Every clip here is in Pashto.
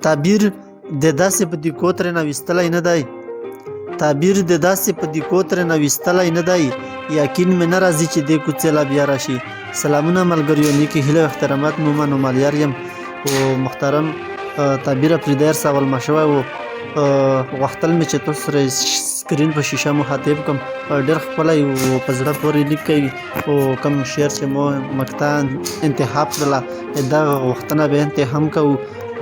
تعبیر د داسې په دیکو ترې ویستلی نه دی. تعبیر د داسې په دیکو ترې ویستلی نه دی. یقین مې نه راځي چې دې کوڅې لا بیا راشي. سلامونه ملګریو، نیکې هیله او احترامات مومن و مالیار یم. او محترم تعبیر افریدی ارسول ما شوی و. غوښتل مې چې تاسو سره سکرین په شیشه مخاطب کړم. ډېر ښکلی او په زړه پورې لیک کوي او کوم شعر چې مو مقطع انتخاب کړله دغه غوښتنه به هم کوو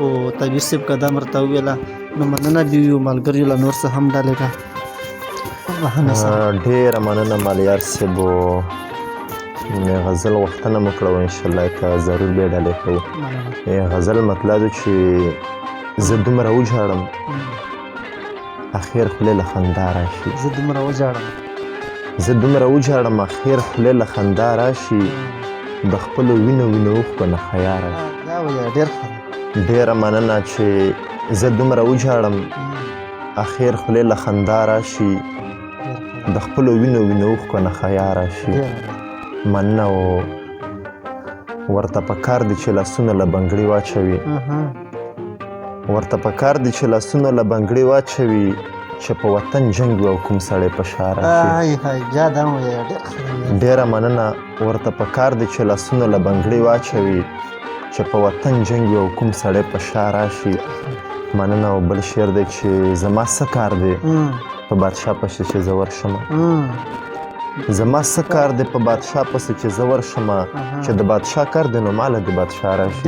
او تعبیر صاحب که دا مرته وویله نو مننه به وي او ملګریو له نور څه هم ډالې کړه. ډېره مننه مالیار صاحب. غزل غوښتنه مو کړه او انشاءالله که ضرور بیا ډالې کوو. غزل مطلب ده چې زه دومره وژاړم اخر خولې له خندا راشي. زه دومره وژاړم اخر خولې له خندا راشي. د خپلو وینو اوښکو نه حیا راشي. دا وایه ډېر ښه ده. ډېره مننه چې زه دومره وژاړم اخر خولې له خندا راشي. د خپلو وینو اوښکو نه حیا راشي. مننه او ورته پکار دي چې لاسونه له بنګړي واچوي. چې په وطن جنګ وي او کوم سړی په شا راشي. ډېره مننه. ورته پکار دي چې لاسونه له بنګړي واچوي چې په وطن جنګ وي او کوم سړی په شا راشي. مننه. او بل شعر دی چې زما څه کار دی په بادشاه پسې چې زه ورشمه. زما څه کار دی په بادشاه پسې چې زه ورشمه. چې د بادشاه کار دی نو ماله د بادشاه راشي.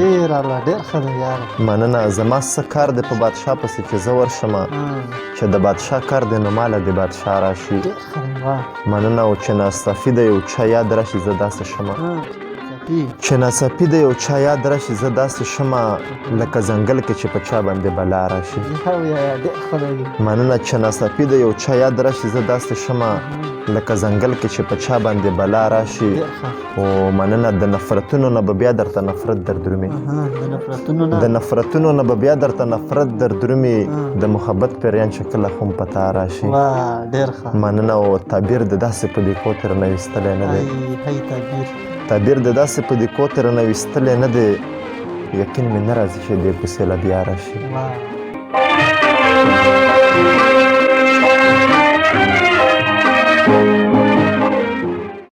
ډېر ښه دی یاره. مننه. زما څه کار دی په بادشاه پسې چې زه ورشمه. چې د بادشاه کار دی نو ماله د بادشاه راشي. مننه. او چې ناڅاپي د یو چا یاد راشي زه داسې شمه. لکه ځنګل کې چې په چا باندې بلا راشي. مننه. چې ناڅاپي د یو چا یاد راشي زه داسې شمه لکه ځنګل کې چې په چا باندې بلا راشي. او مننه. د نفرتونو نه به بیا درته نفرت دردرومي. د محبت پیریان چې کله خو په تا راشي. مننه. او تعبیر د داسې په دیکو ترې ویستلی نه دی. یقین مې نه راځي چې دې کوڅې لا بیا راشي.